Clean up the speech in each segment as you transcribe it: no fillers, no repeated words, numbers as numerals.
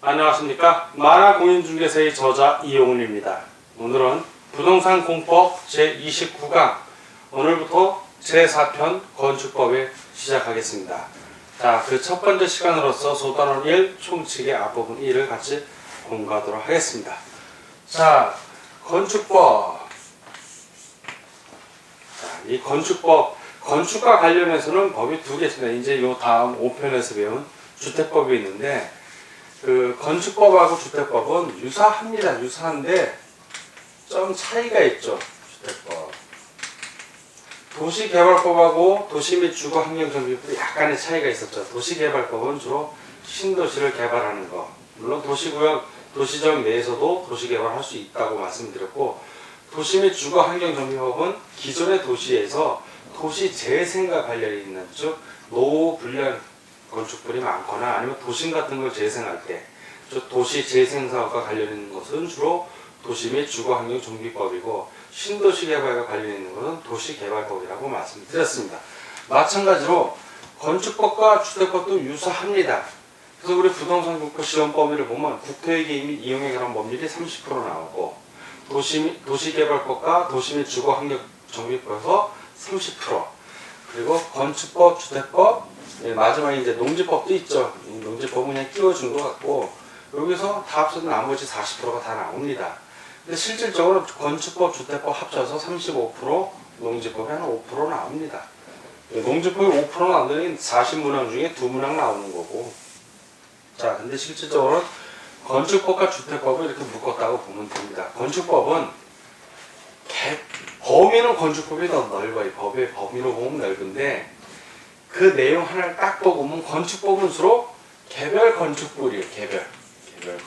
안녕하십니까. 만화공인중개사의 저자 이용훈입니다. 오늘은 부동산 공법 제29강 오늘부터 제4편 건축법에 시작하겠습니다. 자, 그 첫 번째 시간으로서 소단원 1 총칙의 앞부분 1을 같이 공부하도록 하겠습니다. 자, 건축법. 자, 이 건축법, 건축과 관련해서는 법이 두 개 있습니다. 이제 요 다음 5편에서 배운 주택법이 있는데, 그 건축법하고 주택법은 유사합니다. 유사한데 좀 차이가 있죠. 주택법. 도시개발법하고 도시 및 주거환경정비법도 약간의 차이가 있었죠. 도시개발법은 주로 신도시를 개발하는 거. 물론 도시구역, 도시적 내에서도 도시개발할 수 있다고 말씀드렸고, 도시 및 주거환경정비법은 기존의 도시에서 도시 재생과 관련이 있는, 즉 노후 불량 건축물이 많거나 아니면 도심 같은 걸 재생할 때, 즉 도시 재생 사업과 관련 있는 것은 주로 도시 및 주거환경정비법이고, 신도시 개발과 관련 있는 것은 도시개발법이라고 말씀드렸습니다. 마찬가지로 건축법과 주택법도 유사합니다. 그래서 우리 부동산 국가 시험 범위를 보면 국토의 개입 및 이용에 관한 법률이 30% 나오고, 도시개발법과 도시 및 주거환경정비법에서 30%, 그리고 건축법, 주택법, 마지막에 이제 농지법도 있죠. 농지법은 그냥 끼워준 것 같고, 여기서 다 합쳐서 나머지 40%가 다 나옵니다. 근데 실질적으로 건축법, 주택법 합쳐서 35%, 농지법이 한 5% 나옵니다. 농지법이 5% 나오더니 40문항 중에 2문항 나오는 거고. 자, 근데 실질적으로 건축법과 주택법을 이렇게 묶었다고 보면 됩니다. 건축법은 범위는 건축법이 더 넓어요. 법의 범위로 보면 넓은데, 그 내용 하나를 딱 보고 보면 건축법은 주로 개별 건축물이에요. 개별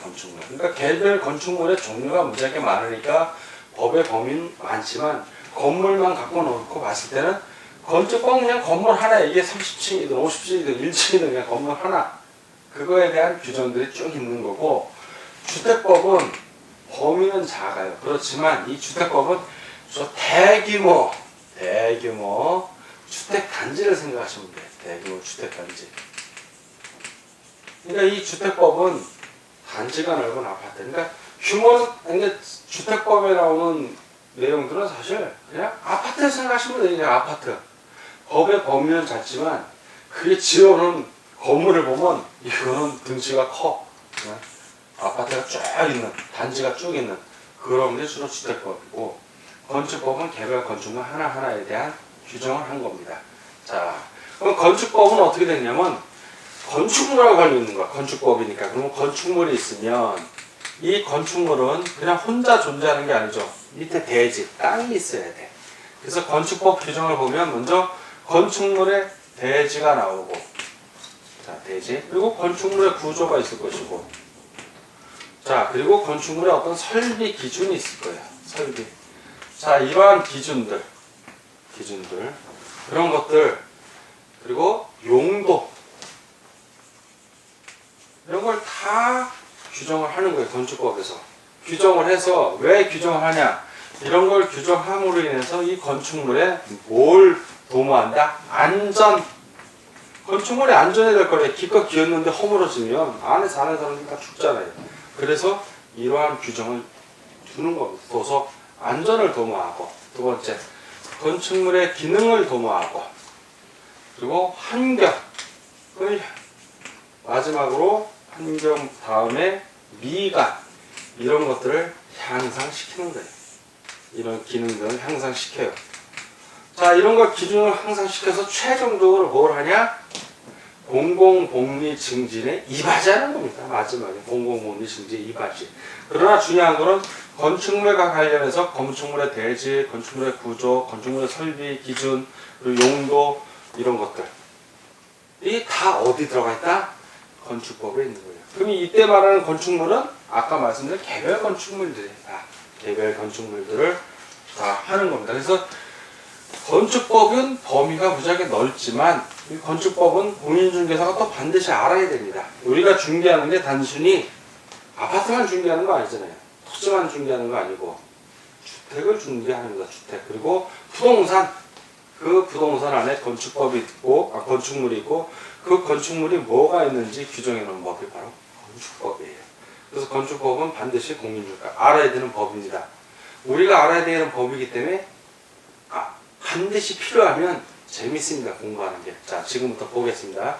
건축물. 그러니까 개별 건축물의 종류가 무지하게 많으니까 법의 범위는 많지만 건물만 갖고 놓고 봤을 때는 건축법은 그냥 건물 하나, 이게 30층이든 50층이든 1층이든 그냥 건물 하나, 그거에 대한 규정들이 쭉 있는 거고, 주택법은 범위는 작아요. 그렇지만 이 주택법은 저 대규모 주택단지를 생각하시면 돼요. 대규모 주택단지. 그러니까 이 주택법은 단지가 넓은 아파트. 그러니까 주택법에 나오는 내용들은 사실 그냥 아파트 생각하시면 돼요. 그냥 아파트. 법의 범위는 작지만 그게 지어놓은 건물을 보면 이거는 등치가 커. 그냥 아파트가 쭉 있는, 단지가 쭉 있는 그런 게 주로 주택법이고, 건축법은 개별 건축물 하나하나에 대한 규정을 한 겁니다. 자, 그럼 건축법은 어떻게 되냐면 건축물하고 관련 있는 거야. 건축법이니까. 그러면 건축물이 있으면 이 건축물은 그냥 혼자 존재하는 게 아니죠. 밑에 대지, 땅이 있어야 돼. 그래서 건축법 규정을 보면 먼저 건축물의 대지가 나오고, 자, 대지. 그리고 건축물의 구조가 있을 것이고, 자, 그리고 건축물의 어떤 설비 기준이 있을 거예요. 설비. 자, 이러한 기준들, 그런 것들, 그리고 용도, 이런 걸 다 규정을 하는 거예요. 건축법에서 규정을 해서, 왜 규정을 하냐, 이런 걸 규정함으로 인해서 이 건축물에 뭘 도모한다? 안전. 건축물이 안전해야 될 거예요. 기껏 기었는데 허물어지면 안에 사는 사람들이 다 죽잖아요. 그래서 이러한 규정을 두는 겁니다. 둬서 안전을 도모하고, 두 번째 건축물의 기능을 도모하고, 그리고 환경, 마지막으로 환경 다음에 미관, 이런 것들을 향상시키는 거예요. 이런 기능들을 향상시켜요. 자, 이런 걸 기준을 향상시켜서 최종적으로 뭘 하냐? 공공복리 증진에 이바지하는 겁니다. 마지막에 공공복리 증진 이바지. 그러나 중요한 거는 건축물과 관련해서 건축물의 대지, 건축물의 구조, 건축물의 설비 기준, 그리고 용도, 이런 것들이 다 어디 들어가 있다? 건축법에 있는 거예요. 그럼 이때 말하는 건축물은 아까 말씀드린 개별 건축물들이에요. 개별 건축물들을 다 하는 겁니다. 그래서 건축법은 범위가 무지하게 넓지만 이 건축법은 공인중개사가 또 반드시 알아야 됩니다. 우리가 중개하는 게 단순히 아파트만 중개하는 거 아니잖아요. 토지만 중개하는 거 아니고 주택을 중개하는 거다. 주택. 그리고 부동산. 그 부동산 안에 건축법이 있고, 건축물이 있고, 그 건축물이 뭐가 있는지 규정해 놓은 법이 바로 건축법이에요. 그래서 건축법은 반드시 공인중개사 알아야 되는 법입니다. 우리가 알아야 되는 법이기 때문에 반드시 필요하면 재밌습니다. 공부하는 게. 자, 지금부터 보겠습니다.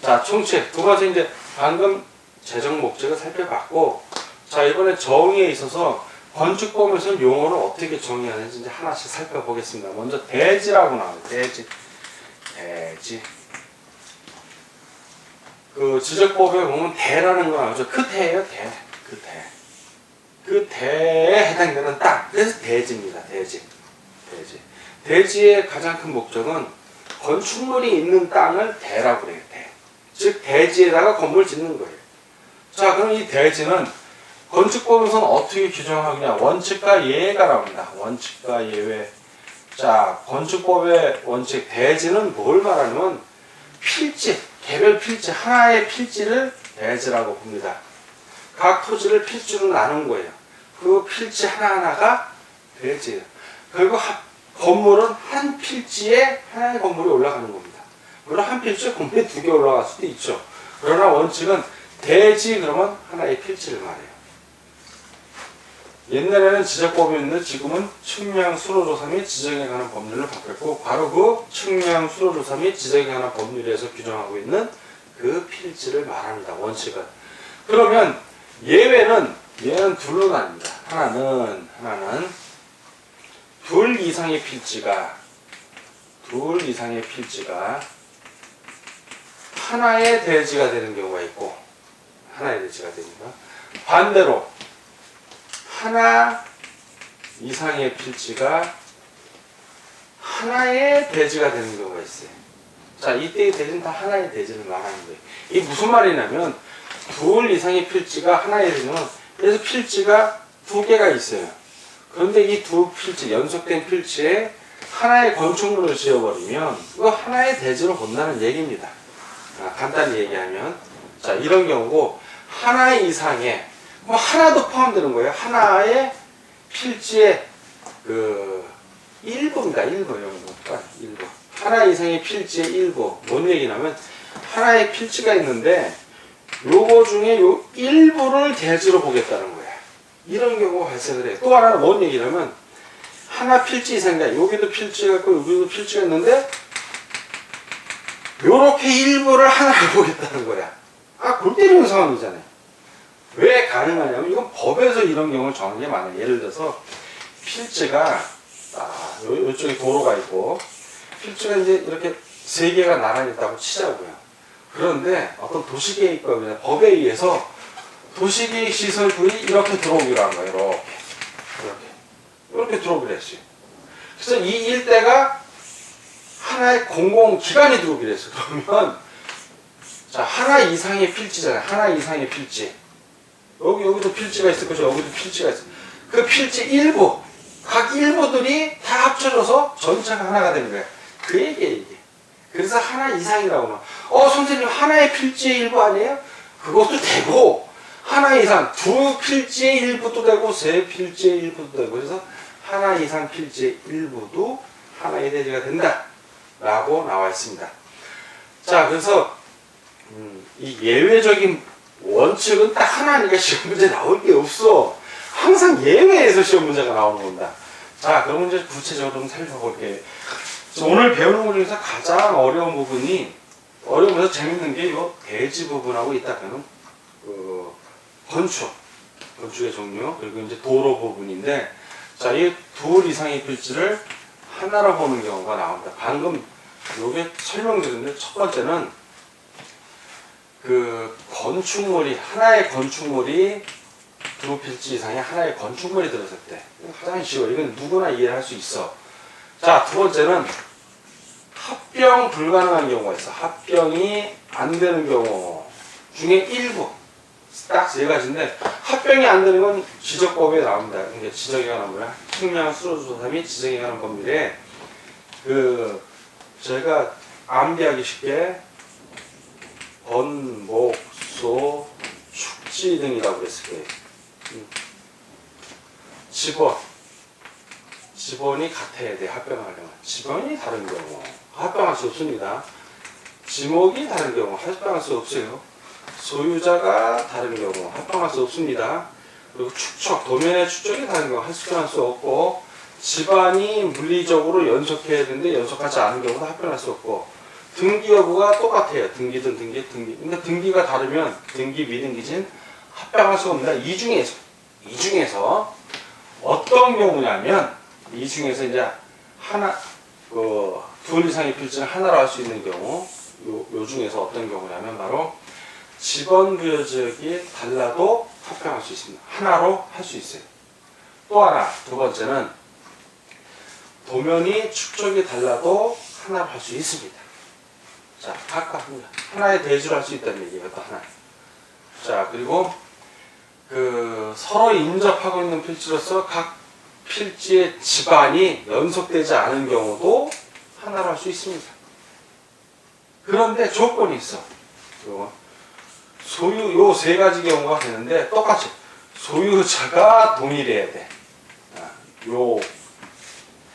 자, 총칙 두 가지 이제 방금 재정 목적을 살펴봤고, 자, 이번에 정의에 있어서 건축법에서 용어를 어떻게 정의하는지 이제 하나씩 살펴보겠습니다. 먼저 대지라고 나와요. 대지. 그 지적법에 보면 대라는 거 나오죠. 그 대예요, 대. 그 대. 그 대에 해당되는 땅. 그래서 대지입니다. 대지. 대지의 가장 큰 목적은 건축물이 있는 땅을 대라고 그래요. 대. 즉 대지에다가 건물 짓는 거예요. 자, 그럼 이 대지는 건축법에서는 어떻게 규정하느냐? 원칙과 예외가 나옵니다. 원칙과 예외. 자, 건축법의 원칙 대지는 뭘 말하냐면 필지, 개별 필지, 하나의 필지를 대지라고 봅니다. 각 토지를 필지로 나눈 거예요. 그 필지 하나하나가 대지예요. 그리고 건물은 한 필지에 하나의 건물이 올라가는 겁니다. 물론 한 필지에 건물이 2개 올라갈 수도 있죠. 그러나 원칙은 대지 그러면 하나의 필지를 말해요. 옛날에는 지적법이었는데 지금은 측량 수로조사 및 지정에 관한 법률로 바뀌었고, 바로 그 측량 수로조사 및 지정에 관한 법률에서 규정하고 있는 그 필지를 말합니다. 원칙은. 그러면 예외는 둘로 나뉩니다. 하나는 둘 이상의 필지가 하나의 대지가 되는 경우가 있고, 하나의 대지가 됩니다. 반대로 하나 이상의 필지가 하나의 대지가 되는 경우가 있어요. 자, 이때의 대지는 다 하나의 대지를 말하는 거예요. 이게 무슨 말이냐면 둘 이상의 필지가 하나의 대지는, 그래서 필지가 2개가 있어요. 그런데 이 두 필지, 연속된 필지에 하나의 건축물을 지어버리면 그거 하나의 대지로 본다는 얘기입니다. 간단히 얘기하면, 자, 이런 경우고 하나 이상의 하나도 포함되는 거예요. 하나의 필지의 그 일부입니다. 일부. 하나 이상의 필지의 일부. 뭔 얘기냐면 하나의 필지가 있는데 요거 중에 요 일부를 대지로 보겠다는 거예요. 이런 경우가 발생을 해요. 또 하나는 뭔 얘기냐면 하나 필지 이상이다. 여기도 필지가 있고 여기도 필지가 있는데 요렇게 일부를 하나로 보겠다는 거야. 골 때리는 상황이잖아요. 왜 가능하냐면 이건 법에서 이런 경우를 정한 게 많아요. 예를 들어서 필지가 이쪽에 도로가 있고 필지가 이제 이렇게 3개가 나란히 있다고 치자고요. 그런데 어떤 도시계획법이나 법에 의해서 도시계획 시설들이 이렇게 들어오기로 한 거예요. 이렇게 들어오기로 했어요. 그래서 이 일대가 하나의 공공기관이 들어오기로 했어요. 그러면 자, 하나 이상의 필지잖아요. 하나 이상의 필지. 여기도 필지가 있을 것이고 여기도 필지가 있어. 그 필지 일부, 각 일부들이 다 합쳐져서 전체가 하나가 되는 거예요. 그 얘기예요, 이게. 그래서 하나 이상이라고 막. 선생님, 하나의 필지의 일부 아니에요? 그것도 되고, 하나 이상, 2 필지의 일부도 되고, 3 필지의 일부도 되고, 그래서 하나 이상 필지의 일부도 하나의 대지가 된다. 라고 나와 있습니다. 자, 그래서, 이 예외적인 원칙은 딱 하나니까 시험 문제 나올 게 없어. 항상 예외에서 시험 문제가 나오는 겁니다. 자, 그럼 이제 구체적으로 좀 살펴볼게요. 오늘 배우는 것 중에서 가장 어려운 부분이, 어려우면서 재밌는 게 이 대지 부분하고 있다면 건축의 종류, 그리고 이제 도로 부분인데, 자, 이 둘 이상의 필지를 하나로 보는 경우가 나옵니다. 방금 요게 설명드렸는데, 첫 번째는 하나의 건축물이 2 필지 이상의 하나의 건축물이 들었을 때, 가장 쉬워. 이건 누구나 이해를 할 수 있어. 자, 두 번째는 합병 불가능한 경우가 있어. 합병이 안 되는 경우 중에 일부. 딱 3가지인데, 합병이 안 되는 건 지적법에 나옵니다. 그러니까 지적에 관한 뭐야? 측량 수로조사 및 지적에 관한 법률에, 저희가 암기하기 쉽게 번복소, 축지 등이라고 그랬을 거예요. 지번이 같아야 돼. 합병하려면. 지번이 다른 경우 합병할 수 없습니다. 지목이 다른 경우 합병할 수 없어요. 소유자가 다른 경우 합병할 수 없습니다. 그리고 축척, 도면의 축척이 다른 경우 합병할 수 없고, 집안이 물리적으로 연속해야 되는데 연속하지 않은 경우도 합병할 수 없고, 등기 여부가 똑같아요. 등기든 등기. 근데 등기가 다르면 등기 미등기진 합병할 수가 없습니다. 이 중에서 어떤 경우냐면, 이 중에서 이제 둘 이상의 필지를 하나로 할 수 있는 경우, 요 중에서 어떤 경우냐면 바로 지번 부여 지역이 달라도 합병할 수 있습니다. 하나로 할 수 있어요. 또 하나, 두 번째는 도면이 축적이 달라도 하나로 할 수 있습니다. 자, 각각 하나의 대지로 할 수 있다는 얘기예요. 또 하나. 자, 그리고 서로 인접하고 있는 필지로서 각 필지의 집안이 연속되지 않은 경우도 하나로 할 수 있습니다. 그런데 조건이 있어. 요 세 가지 경우가 되는데 똑같이 소유자가 동일해야 돼.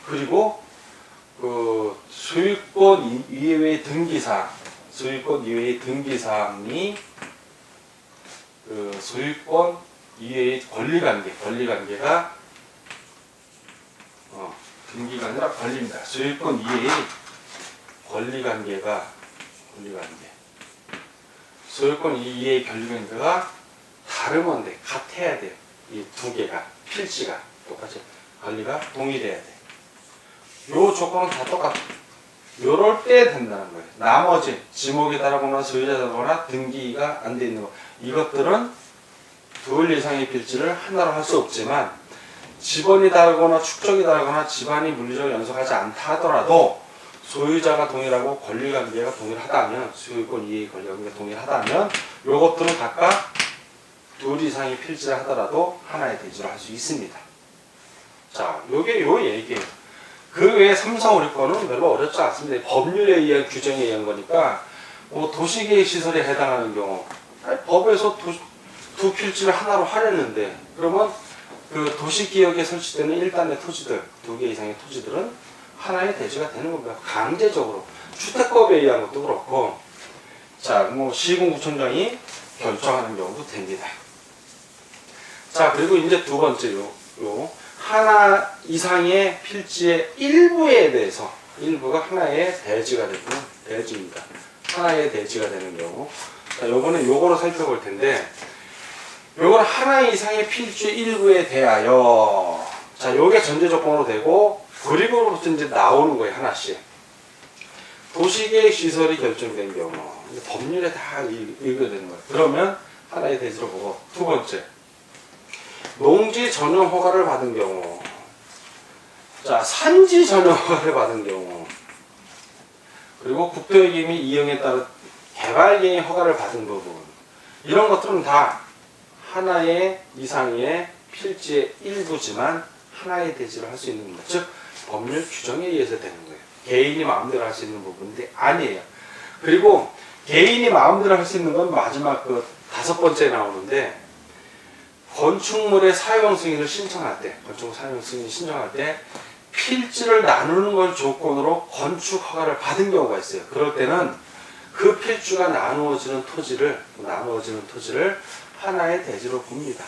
그리고 소유권 이외의 등기사항이 소유권 이외의 권리관계가 등기가 아니라 권리입니다. 소유권 이외의 소유권 이외의 권리관계가 다르면 돼. 같아야 돼요. 이 두 개가 필지가 똑같이 권리가 동일해야 돼. 요 조건은 다 똑같아. 요럴 때 된다는 거예요. 나머지 지목이 다르거나 소유자 다르거나 등기가 안 돼 있는 거, 이것들은 둘 이상의 필지를 하나로 할 수 없지만, 지번이 다르거나 축적이 다르거나 집안이 물리적으로 연속하지 않다 하더라도 소유자가 동일하고 권리관계가 동일하다면, 소유권 이해의 권리관계가 동일하다면 요것들은 각각 둘 이상의 필지를 하더라도 하나의 대지로 할 수 있습니다. 자, 요게 요 얘기예요. 그 외에 3, 4, 5, 6번은 별로 어렵지 않습니다. 법률에 의한 규정에 의한 거니까, 도시계획 시설에 해당하는 경우, 법에서 두 필지를 하나로 하려는데, 그러면 그 도시기역에 설치되는 1단의 토지들, 2개 이상의 토지들은 하나의 대지가 되는 겁니다. 강제적으로. 주택법에 의한 것도 그렇고, 자, 시군구청장이 결정하는 경우도 됩니다. 자, 그리고 이제 두 번째 하나 이상의 필지의 일부에 대해서, 일부가 하나의 대지가 되는, 대지입니다. 하나의 대지가 되는 경우. 자, 요거는 요거로 살펴볼 텐데, 요건 하나 이상의 필지 일부에 대하여, 자, 요게 전제 조건으로 되고, 그리고부터 이제 나오는 거예요, 하나씩. 도시계획 시설이 결정된 경우, 법률에 다 읽어야 되는 거예요. 그러면 하나의 대지로 보고, 두 번째, 농지 전용 허가를 받은 경우, 자, 산지 전용 허가를 받은 경우, 그리고 국토유기 및 이용에 따른 개발계획 허가를 받은 부분, 이런 것들은 다 하나의 이상의 필지의 일부지만 하나의 대지를 할 수 있는 겁니다. 즉, 법률 규정에 의해서 되는 거예요. 개인이 마음대로 할 수 있는 부분인데 아니에요. 그리고 개인이 마음대로 할 수 있는 건 마지막 그 5번째 나오는데, 건축물의 사용 승인을 신청할 때, 건축물 사용 승인 신청할 때 필지를 나누는 걸 조건으로 건축 허가를 받은 경우가 있어요. 그럴 때는 그 필지가 나누어지는 토지를 하나의 대지로 봅니다.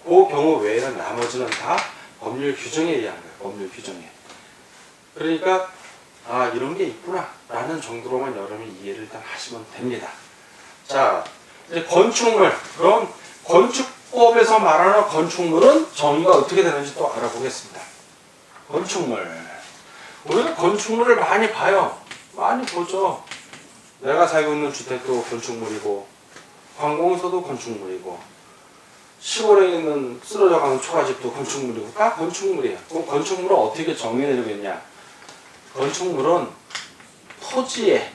그 경우 외에는 나머지는 다 법률 규정에 의한 거예요. 법률 규정에. 그러니까 이런 게 있구나 라는 정도로만 여러분이 이해를 일단 하시면 됩니다. 자, 이제 건축물. 그럼 건축법에서 말하는 건축물은 정의가 어떻게 되는지 또 알아보겠습니다. 건축물. 우리가 건축물을 많이 봐요. 많이 보죠. 내가 살고 있는 주택도 건축물이고, 관공서도 건축물이고, 시골에 있는 쓰러져가는 초가집도 건축물이고, 다 건축물이에요. 그럼 건축물은 어떻게 정의해내겠냐? 건축물은 토지에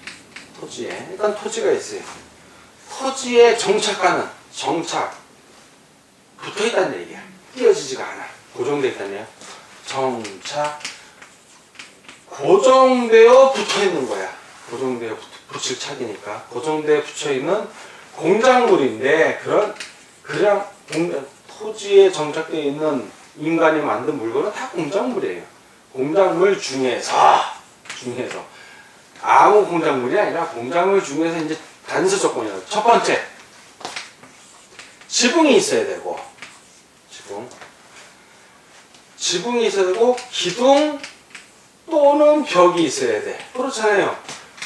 일단 토지가 있어요. 토지에 정착하는, 붙어있다는 얘기야. 띄어지지가 않아. 고정되어 있다는 얘기야. 정착, 고정되어 붙어있는 거야. 고정되어 붙일 착이니까. 고정되어 붙여있는 공작물인데, 그냥 토지에 정착되어 있는 인간이 만든 물건은 다 공작물이에요. 공작물 중에서 아무 공작물이 아니라 공작물 중에서 이제 단서 조건이에요. 첫 번째, 지붕이 있어야 되고, 지붕이 있어야 되고, 기둥 또는 벽이 있어야 돼. 그렇잖아요.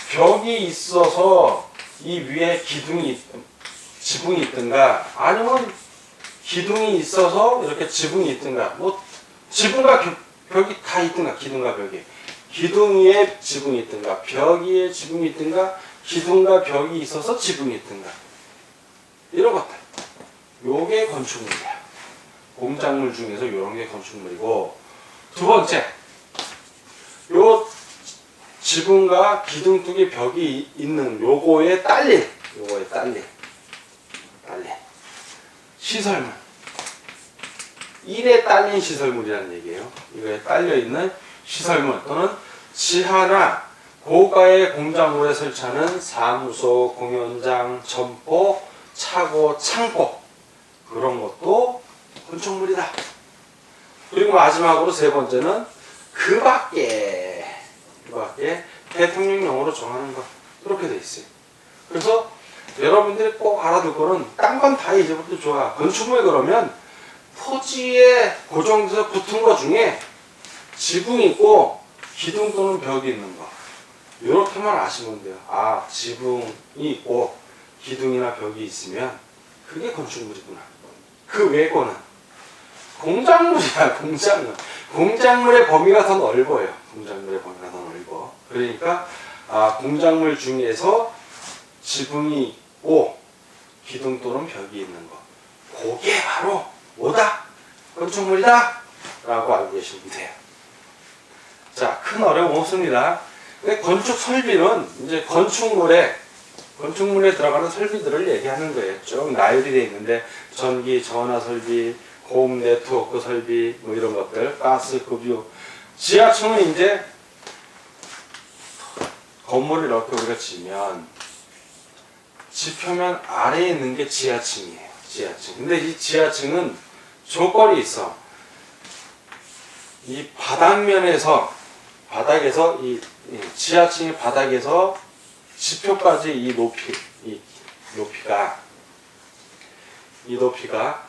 벽이 있어서 이 위에 지붕이 있든가, 아니면 기둥이 있어서 이렇게 지붕이 있든가, 뭐 지붕과 벽이 다 있든가, 기둥과 벽이. 기둥 위에 지붕이 있든가, 벽 위에 지붕이 있든가, 기둥과 벽이 있어서 지붕이 있든가. 이런 것들. 요게 건축물이야. 공작물 중에서 요런 게 건축물이고, 두 번째. 요 지붕과 기둥 쪽에 벽이 있는 요거에 딸린 시설물. 일에 딸린 시설물이라는 얘기예요. 이거에 딸려있는 시설물 또는 지하나 고가의 공작물에 설치하는 사무소, 공연장, 점포, 차고, 창고 그런 것도 건축물이다. 그리고 마지막으로 세 번째는 그 밖에 대통령령으로 정하는 것 그렇게 돼 있어요. 그래서 여러분들이 꼭 알아둘 거는 딴 건 다 잊어버려도 좋아. 건축물 그러면 토지에 고정돼서 붙은 것 중에 지붕이 있고 기둥 또는 벽이 있는 거. 이렇게만 아시면 돼요. 아, 지붕이 있고 기둥이나 벽이 있으면 그게 건축물이구나. 그 외의 거는 공작물이야. 공작물의 범위가 더 넓어요. 공작물의 범위가 더 넓어. 그러니까 공작물 중에서 지붕이 있고 기둥 또는 벽이 있는 거. 그게 바로 뭐다? 건축물이다! 라고 알고 계시면 돼요. 자, 큰 어려움 없습니다. 근데 건축 설비는 이제 건축물에 들어가는 설비들을 얘기하는 거예요. 쭉 나열이 되어 있는데 전기, 전화 설비, 고음 네트워크 설비, 뭐 이런 것들, 가스, 급유. 지하층은 이제 건물을 이렇게 우리가 지면 지표면 아래에 있는 게 지하층이에요. 지하층. 근데 이 지하층은 조건이 있어. 이 바닥에서 이 지하층의 바닥에서 지표까지 이 높이가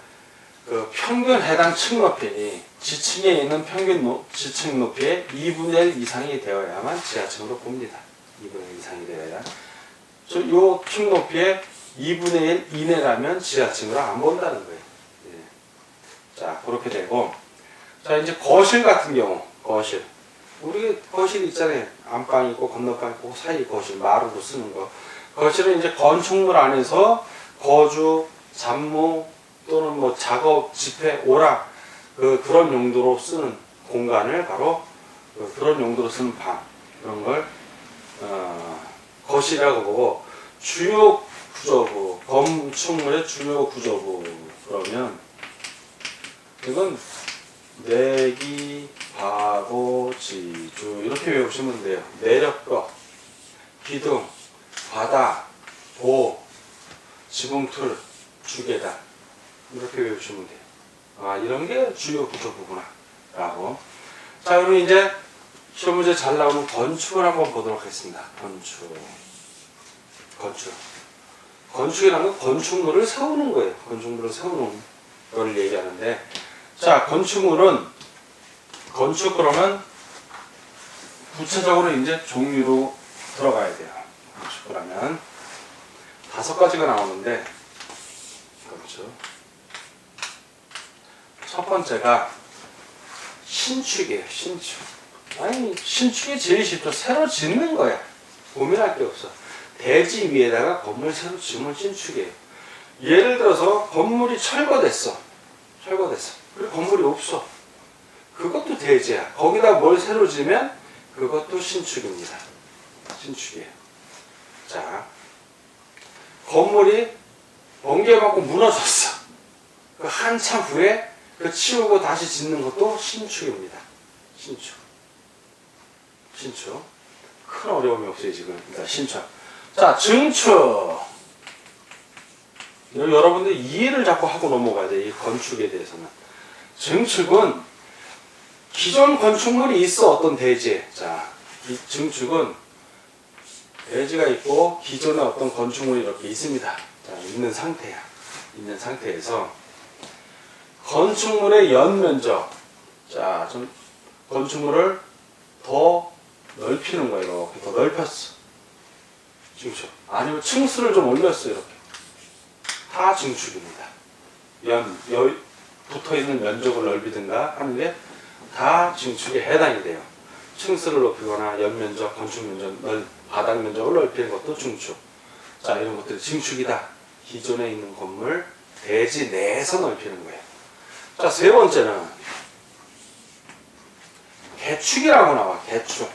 그 평균 해당 층 높이, 지층에 있는 평균 지층 높이의 2분의 1 이상이 되어야만 지하층으로 봅니다. 2분의 1 이상이 되어야. 요 층 높이의 2분의 1 이내라면 지하층으로 안 본다는 거예요. 예. 자, 그렇게 되고. 자, 이제 거실 같은 경우, 우리 거실 있잖아요. 안방 있고, 건너방 있고, 사이 거실, 마루로 쓰는 거. 거실은 이제 건축물 안에서 거주, 잡무, 또는 뭐 작업, 집회, 오락, 그런 용도로 쓰는 공간을 바로, 그런 용도로 쓰는 방, 그런 걸, 거실이라고 보고, 주요 구조부, 건축물의 주요 구조부, 그러면, 이건 내기, 바고, 지주, 이렇게 외우시면 돼요. 내력거, 기둥, 바닥, 도, 지붕틀, 주계단, 이렇게 외우시면 돼요. 아, 이런 게 주요 구조부구나. 라고. 자, 그럼 이제 시험 문제 잘 나오는 건축을 한번 보도록 하겠습니다. 건축이라는 건 건축물을 세우는 거예요. 건축물을 세우는 걸 얘기하는데, 자, 건축 그러면 구체적으로 이제 종류로 들어가야 돼요. 건축이라면 5가지가 나오는데, 건축. 첫 번째가 신축이에요. 신축이 제일 쉽죠. 새로 짓는 거야. 고민할 게 없어. 대지 위에다가 건물 새로 지으면 신축이에요. 예를 들어서 건물이 철거됐어. 그리고 건물이 없어. 그것도 대지야. 거기다 뭘 새로 지으면 그것도 신축입니다. 신축이에요. 자, 건물이 번개맞고 무너졌어. 그 한참 후에 그 치우고 다시 짓는 것도 신축입니다. 신축. 큰 어려움이 없어요, 지금. 일단 신축. 자, 증축. 여러분들 이해를 자꾸 하고 넘어가야 돼, 이 건축에 대해서는. 증축은 기존 건축물이 있어, 어떤 대지에. 자, 이 증축은 대지가 있고 기존에 어떤 건축물이 이렇게 있습니다. 자, 있는 상태야. 있는 상태에서 건축물의 연면적, 자, 좀 건축물을 더 넓히는 거예요. 이렇게 더 넓혔어. 증축. 아니면 층수를 좀 올렸어. 이렇게. 다 증축입니다. 붙어 있는 면적을 넓히든가 하는 게 다 증축에 해당이 돼요. 층수를 높이거나 연면적, 건축 면적, 바닥 면적을 넓히는 것도 증축. 자, 이런 것들이 증축이다. 기존에 있는 건물 대지 내에서 넓히는 거예요. 자, 세 번째는 개축이라고 나와. 개축.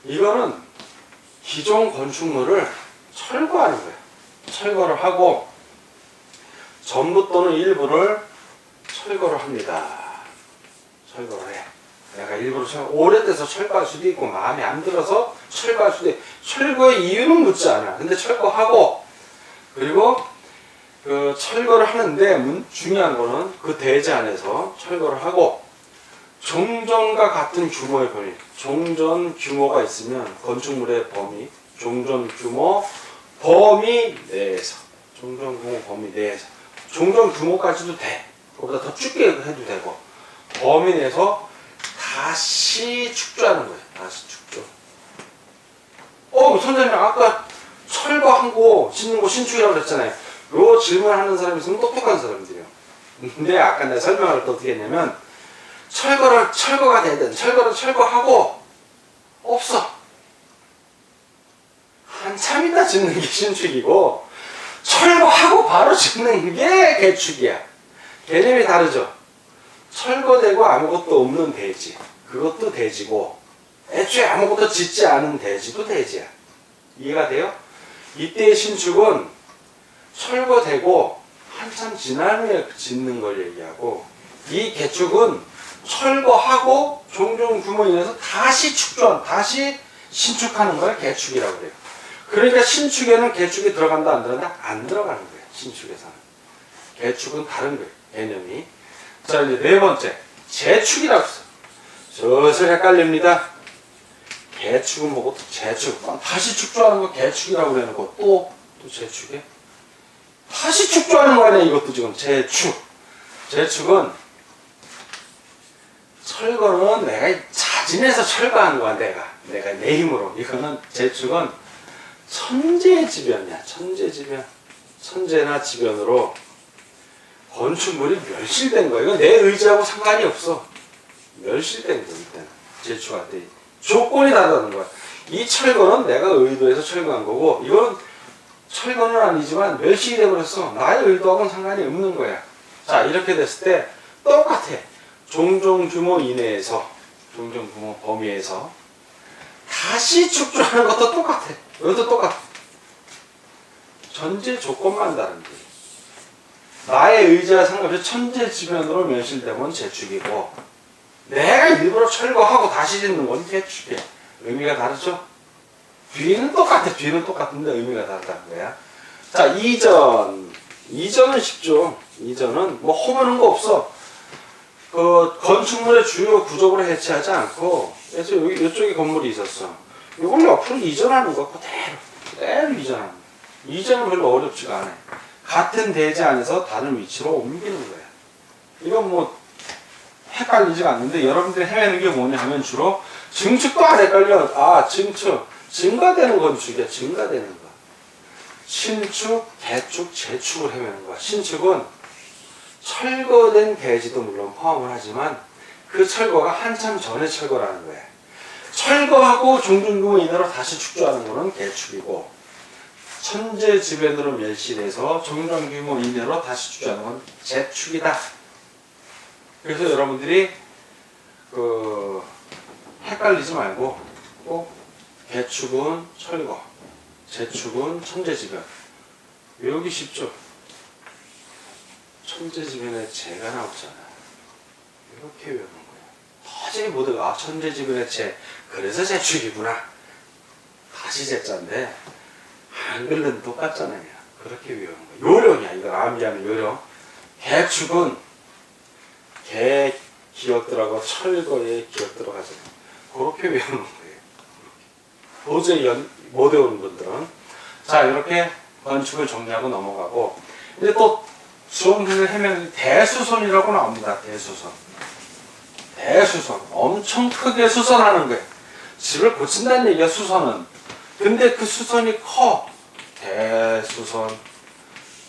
이거는 기존 건축물을 철거하는 거예요. 철거를 하고 전부 또는 일부를 철거를 합니다. 철거를 해. 내가 일부러 오래돼서 철거할 수도 있고 마음에 안 들어서 철거할 수도 있고 철거의 이유는 묻지 않아. 근데 철거하고 그리고 그 철거를 하는데 중요한 거는 그 대지 안에서 철거를 하고 종전과 같은 규모의 범위, 종전 규모가 있으면 건축물의 범위, 종전 규모 범위 내에서, 종전 규모 범위 내에서, 종전 규모까지도 돼. 그보다 더 좁게 해도 되고 범위 내에서 다시 축조하는 거예요. 다시 축조. 선생님 아까 철거한 거 짓는 거 신축이라고 그랬잖아요. 요 질문하는 사람이 있으면 똑똑한 사람들이에요. 근데 아까 내가 설명할 때 어떻게 했냐면 철거가 되든 철거를 철거하고 없어. 한참 있다 짓는 게 신축이고 철거하고 바로 짓는 게 개축이야. 개념이 다르죠. 철거되고 아무것도 없는 대지, 그것도 대지고 애초에 아무것도 짓지 않은 대지도 대지야. 이해가 돼요? 이때의 신축은 철거되고 한참 지난 후에 짓는 걸 얘기하고 이 개축은 철거하고 종종 규모 인해서 다시 축전, 다시 신축하는 걸 개축이라고 그래요. 그러니까 신축에는 개축이 들어간다 안 들어간다? 안 들어가는 거예요. 신축에서는. 개축은 다른 거예요. 개념이. 자, 이제 네 번째 재축이라고 했어요. 슬슬 헷갈립니다. 개축은 뭐고 재축. 다시 축조하는 거 개축이라고 그래놓고 또 재축에 다시 축조하는 거 아니야. 이것도 지금 재축. 재축은 철거는 내가 자진해서 철거한 거야. 내가 내 힘으로. 이거는 재축은 천재지변이야. 천재지변. 천재나 지변으로 건축물이 멸실된 거야. 이건 내 의지하고 상관이 없어. 멸실된 거야. 일단 재축할 때 조건이 다르다는 거야. 이 철거는 내가 의도해서 철거한 거고 이건 철거는 아니지만 멸실이 돼버렸어. 나의 의도하고는 상관이 없는 거야. 자, 이렇게 됐을 때 똑같아. 종종 규모 이내에서, 종종 규모 범위에서 다시 축조하는 것도 똑같아. 이것도 똑같아. 전제 조건만 다른 거야. 나의 의지와 상관없이 천재지변으로 멸실되면 재축이고 내가 일부러 철거하고 다시 짓는 건 개축이야. 의미가 다르죠? 뒤는 똑같아. 뒤는 똑같은데 의미가 다르다는 거야. 자, 이전은 쉽죠. 이전은 뭐 허무는 거 없어. 그 건축물의 주요 구조를 해체하지 않고 그래서 이쪽에 건물이 있었어. 이걸 옆으로 이전하는 거 그대로 이전하는 거. 이전은 별로 어렵지가 않아요. 같은 대지 안에서 다른 위치로 옮기는 거야. 이건 뭐 헷갈리지가 않는데 여러분들이 헤매는 게 뭐냐 하면 주로 증축도 안 헷갈려. 증축. 증가되는 건축이야. 증가되는 거. 신축, 개축, 재축을 헤매는 거야. 신축은 철거된 대지도 물론 포함을 하지만 그 철거가 한참 전에 철거라는 거야. 철거하고 종중규모 이내로 다시 축조하는 거는 개축이고 천재지변으로 멸실해서 종중규모 이내로 다시 축조하는 건 재축이다. 그래서 여러분들이 헷갈리지 말고 꼭 개축은 철거, 재축은 천재지변. 외우기 쉽죠? 천재지변의 재가 나오잖아. 이렇게 외우는 거예요. 도저히 모두가 천재지변의 재, 그래서 재축이구나. 다시 재자인데 한글은 똑같잖아요. 그렇게 외우는 거예요. 요령이야. 이거 암기하는 요령. 개축은 개 기억 들어가고 철거에 기억 들어가잖아요. 그렇게 외우는 거예요. 도저히 못 외우는 분들은. 자, 이렇게 건축을 정리하고 넘어가고, 이제 또 수험생을 해면 대수선이라고 나옵니다. 대수선. 대수선. 엄청 크게 수선하는 거예요. 집을 고친다는 얘기야, 수선은. 근데 그 수선이 커. 대수선.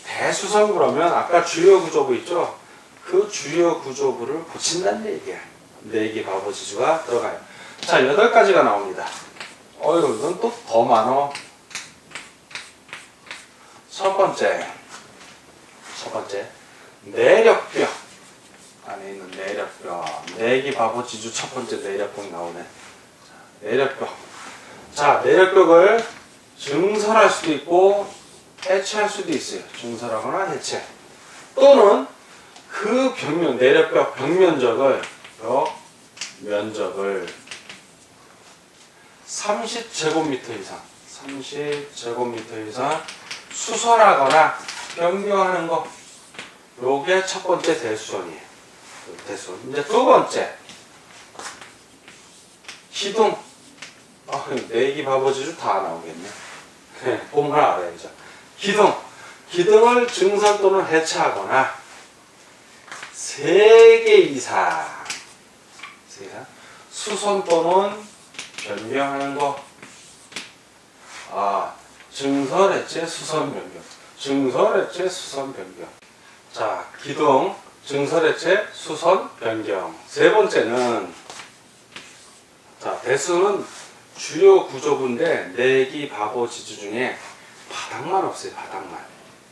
대수선 그러면 아까 주요 구조부 있죠? 그 주요 구조부를 고친다는 얘기야. 내기 바보지주가 들어가요. 자, 8가지가 나옵니다. 어휴, 이건 또 더 많어. 첫 번째, 내력벽. 안에 있는 내력벽. 내기 바보지주 첫 번째 내력벽 나오네. 자, 내력벽. 자, 내력벽을 증설할 수도 있고, 해체할 수도 있어요. 증설하거나 해체. 또는 그 벽면, 내력벽 벽면적을, 면적을 30제곱미터 이상, 30제곱미터 이상 수선하거나 변경하는 거. 요게 첫 번째 대수선이에요. 대수선. 이제 두 번째. 기둥. 내기 바보지주 다 나오겠네. 보면 알아야죠. 기둥. 기둥을 증설 또는 해체하거나 3개 이상 수선 또는 변경하는 거. 증설, 해체, 수선, 변경. 증설, 해체, 수선, 변경. 자, 기둥, 증설, 해체, 수선, 변경. 세 번째는, 자, 대수는 주요 구조부인데 내기 바보지주 중에 바닥만 없어요. 바닥만.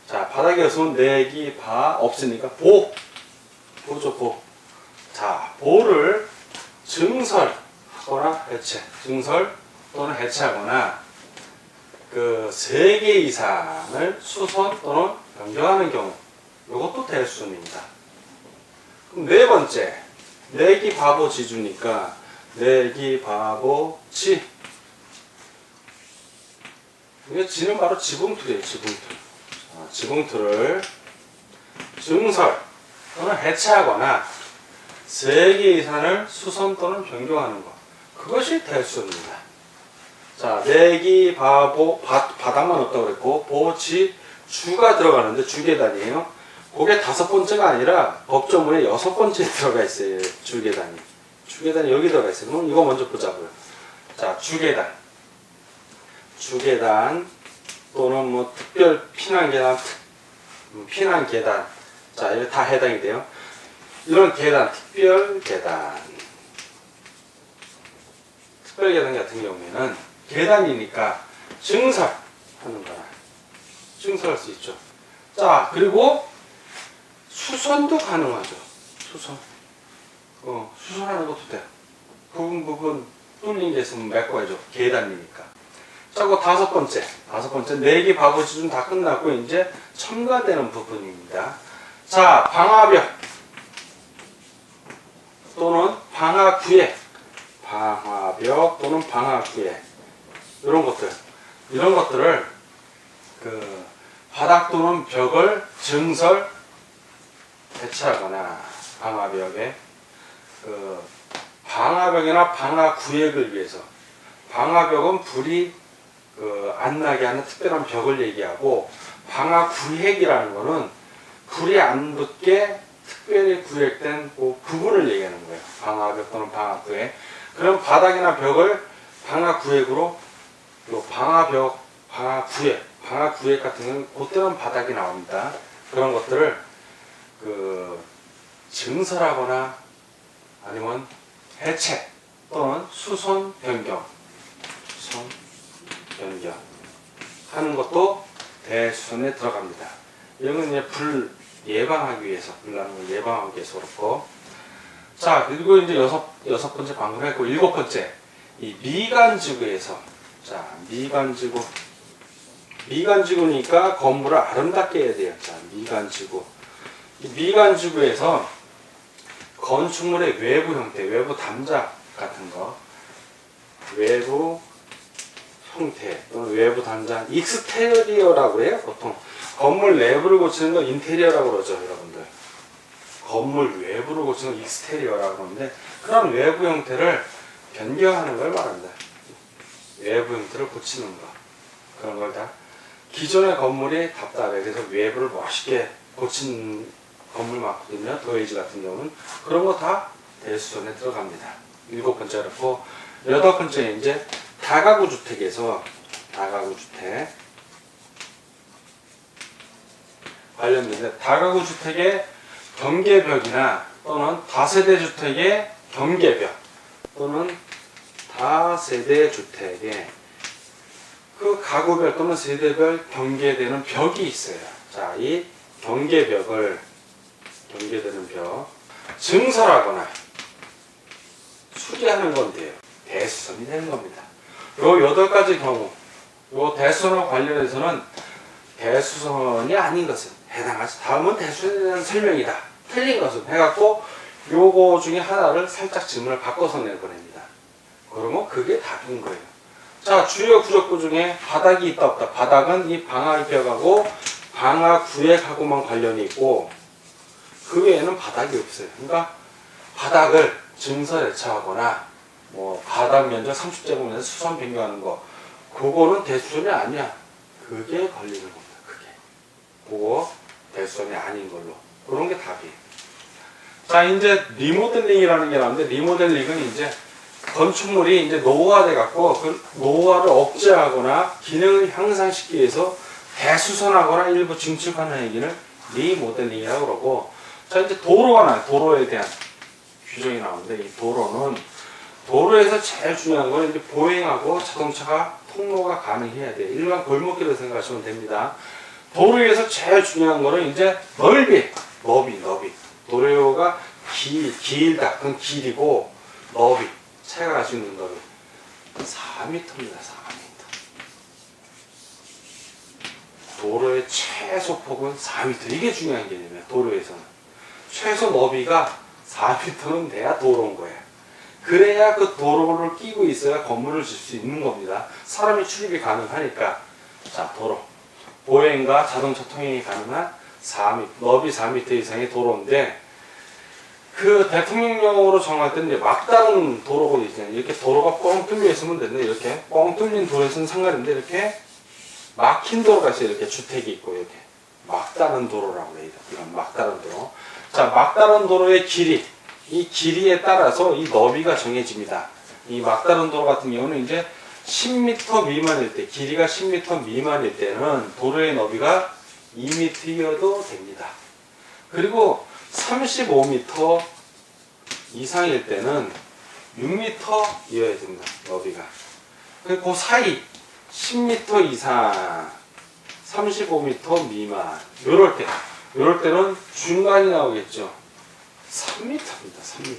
자, 바닥에 없으면 내기 바 없으니까 보죠, 보. 자, 보를 증설하거나 해체, 증설 또는 해체하거나 그 3개 이상을 수선 또는 변경하는 경우, 이것도 대수선입니다. 그럼 네 번째, 내기 바보지주니까 내기 바보지. 이게 지는 바로 지붕틀이에요. 지붕틀. 지붕틀을 증설 또는 해체하거나 3개 이상을 수선 또는 변경하는 것. 그것이 대수입니다. 자, 내기 바보, 바닥만 없다고 그랬고, 보지, 주가 들어가는데 주계단이에요. 그게 5번째가 아니라 법조문에 6번째 들어가 있어요. 주계단이. 주계단이 여기 들어가 있어요. 그럼 이거 먼저 보자고요. 자, 주계단. 주계단 또는 뭐 특별 피난계단, 피난계단. 자, 이거 다 해당이 돼요. 이런 계단, 특별계단. 특별계단 같은 경우에는 계단이니까 증설하는 거라. 증설할 수 있죠. 자, 그리고 수선도 가능하죠. 수선. 수선하는 것도 돼요. 부분 뚫린 게 있으면 메꿔야죠. 계단이니까. 자, 그 5번째. 내기 바보지주는 다 끝났고, 이제 첨가되는 부분입니다. 자, 방화벽 또는 방화구획. 방화벽 또는 방화구획. 이런 것들을 그 바닥 또는 벽을 증설, 해체하거나 방화벽에 그 방화벽이나 방화구획을 위해서. 방화벽은 불이 안 나게 하는 특별한 벽을 얘기하고, 방화구획이라는 거는 불이 안 붙게 특별히 구획된 그 부분을 얘기하는 거예요. 방화벽 또는 방화구획. 그럼 바닥이나 벽을 방화구획으로, 방화벽, 방화구획 같은 경우는 그때는 바닥이 나옵니다. 그런 것들을 증설하거나 아니면 해체 또는 수선 변경 하는 것도 대수선에 들어갑니다. 이런 건 이제 불 예방하기 위해서, 불나는 걸 예방하기 위해서 그렇고. 자, 그리고 이제 여섯 번째 방금 했고, 7번째, 이 미간지구에서. 자, 미간지구니까 건물을 아름답게 해야 돼요. 자, 미간지구. 이 미간지구에서 건축물의 외부 형태, 외부 담자 같은 거, 외부 형태 또는 외부 담자, 익스테리어라고 해요. 보통 건물 내부를 고치는 거 인테리어라고 그러죠, 여러분들. 건물 외부를 고치는 거 익스테리어라고 그러는데, 그런 외부 형태를 변경하는 걸 말합니다. 외부 형태를 고치는 거. 그런 걸 다. 기존의 건물이 답답해. 그래서 외부를 멋있게 고친 건물 많거든요. 도예지 같은 경우는. 그런 거 다 대수선에 들어갑니다. 7번째였고, 8번째 이제 다가구 주택에서 다가구 주택 관련된데, 다가구 주택의 경계벽이나 또는 다세대 주택의 경계벽 또는 다세대 주택의 그 가구별 또는 세대별 경계되는 벽이 있어요. 자, 이 경계되는 벽 증설하거나 수리하는 건데요. 대수선이 되는 겁니다. 요 8가지 경우, 요 대수선과 관련해서는 대수선이 아닌 것은 해당하지. 다음은 대수선에 대한 설명이다. 틀린 것은 해갖고 요거 중에 하나를 살짝 질문을 바꿔서 내보냅니다. 그러면 그게 답인 거예요. 자, 주요 구조구 중에 바닥이 있다 없다. 바닥은 이 방화벽하고 방화구획하고만 관련이 있고 그 외에는 바닥이 없어요. 그러니까 바닥을 증설해체하거나 뭐 바닥 면적 30제곱미터 수선 변경하는 거, 그거는 대수선이 아니야. 그게 걸리는 겁니다. 그게. 그거 대수선이 아닌 걸로. 그런 게 답이에요. 자, 이제 리모델링이라는 게 나오는데, 리모델링은 이제 건축물이 이제 노후화돼 갖고 그 노후화를 억제하거나 기능을 향상시키기 위해서 대수선하거나 일부 증축하는 얘기를 리모델링이라고 그러고, 자, 이제 도로가 나와요. 도로에 대한 규정이 나오는데, 이 도로에서 제일 중요한 건 이제 보행하고 자동차가 통로가 가능해야 돼요. 일반 골목길로 생각하시면 됩니다. 도로에서 제일 중요한 거는 이제 넓이. 도로가 길다. 그건 길이고, 넓이. 차가 갈 수 있는 넓이. 4m입니다. 4m. 도로의 최소 폭은 4m. 이게 중요한 개념이에요. 도로에서는. 최소 너비가 4m는 돼야 도로인 거예요. 그래야 그 도로를 끼고 있어야 건물을 질 수 있는 겁니다. 사람이 출입이 가능하니까. 자, 도로. 보행과 자동차 통행이 가능한 4m, 너비 4m 이상의 도로인데, 그 대통령령으로 정할 때는 막다른 도로가 있잖아요. 이렇게 도로가 뻥 뚫려 있으면 되는데, 이렇게 뻥 뚫린 도로에서는 상관인데, 이렇게 막힌 도로가 있어요. 이렇게 주택이 있고, 이렇게. 막다른 도로라고 해요. 이런 막다른 도로. 자, 막다른 도로의 길이. 이 길이에 따라서 이 너비가 정해집니다. 이 막다른 도로 같은 경우는 이제 10m 미만일 때, 길이가 10m 미만일 때는 도로의 너비가 2m여도 됩니다. 그리고 35m 이상일 때는 6m여야 됩니다. 너비가. 그리고 그 사이 10m 이상, 35m 미만, 요럴 때는 중간이 나오겠죠. 3m입니다. 3m.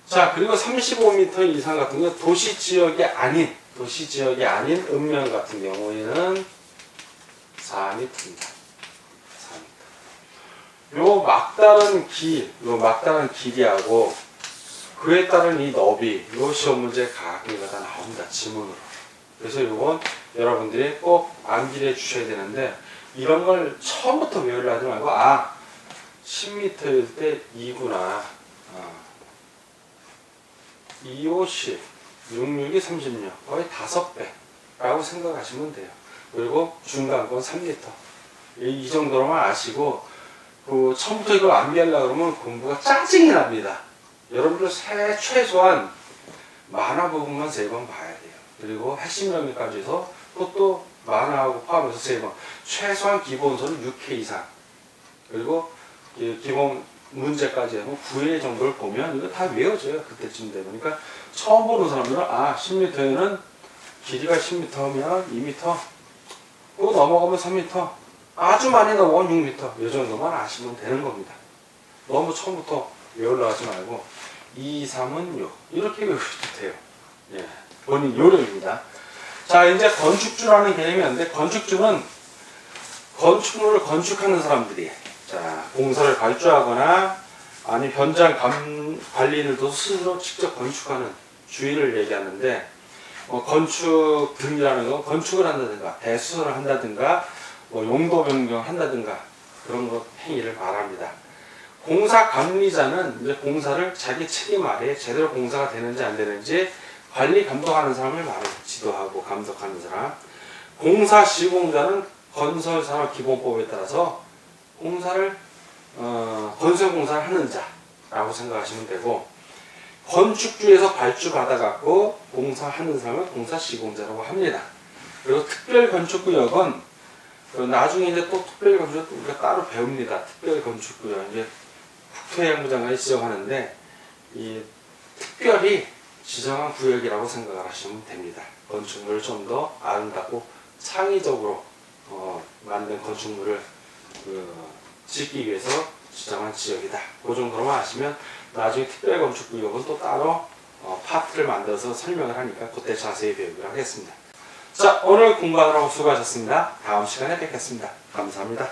자, 그리고 35m 이상 같은 경우 도시 지역이 아닌 읍면 같은 경우에는 4m입니다. 4m. 요 막다른 길이하고 그에 따른 이 너비, 요 시험 문제 가끔가다 나옵니다. 지문으로. 그래서 요건 여러분들이 꼭 암기해 주셔야 되는데, 이런 걸 처음부터 외우려 하지 말고, 10m일 때 2구나. 2, 5, 10, 6, 6이 36. 거의 5배라고 생각하시면 돼요. 그리고 중간건 3m. 이 정도로만 아시고, 처음부터 이걸 암기하려고 그러면 공부가 짜증이 납니다. 여러분들 최소한 만화 부분만 3번 봐야 돼요. 그리고 핵심 영역까지 해서 그것도 만화하고 포함해서 3번. 최소한 기본서는 6회 이상. 그리고 기본 문제까지 하면 9회 정도를 보면 이거 다 외워져요. 그때쯤 되면. 그러니까 처음 보는 사람들은 10m에는 길이가 10m면 2m, 또 넘어가면 3m, 아주 많이 넘어가면 6m, 이 정도만 아시면 되는 겁니다. 너무 처음부터 외우려 하지 말고 2, 3은 6 이렇게 외우셔도 돼요. 예, 본인 요령입니다. 자, 이제 건축주라는 개념이 있는데, 건축주는 건축물을 건축하는 사람들이, 자, 공사를 발주하거나 아니 현장 관리인들도 스스로 직접 건축하는 주의를 얘기하는데, 건축 등이라는 건 건축을 한다든가 대수선을 한다든가 용도 변경을 한다든가 그런 것 행위를 말합니다. 공사 관리자는 이제 공사를 자기 책임 아래 제대로 공사가 되는지 안 되는지 관리 감독하는 사람을 말해요. 지도하고 감독하는 사람. 공사 시공자는 건설산업기본법에 따라서 공사를 건설공사를 하는 자라고 생각하시면 되고, 건축주에서 발주받아갖고 공사하는 사람을 공사시공자라고 합니다. 그리고 특별건축구역은 나중에 이제 또 특별건축 우리가 따로 배웁니다. 특별건축구역 이제 국토해양부 장관이 지정하는데 이 특별히 지정한 구역이라고 생각을 하시면 됩니다. 건축물을 좀 더 아름답고 창의적으로 만든 건축물을 짓기 위해서 지정한 지역이다. 그 정도로만 아시면 나중에 특별건축구역은 또 따로 파트를 만들어서 설명을 하니까 그때 자세히 배우기로 하겠습니다. 자, 오늘 공부하느라고 수고하셨습니다. 다음 시간에 뵙겠습니다. 감사합니다.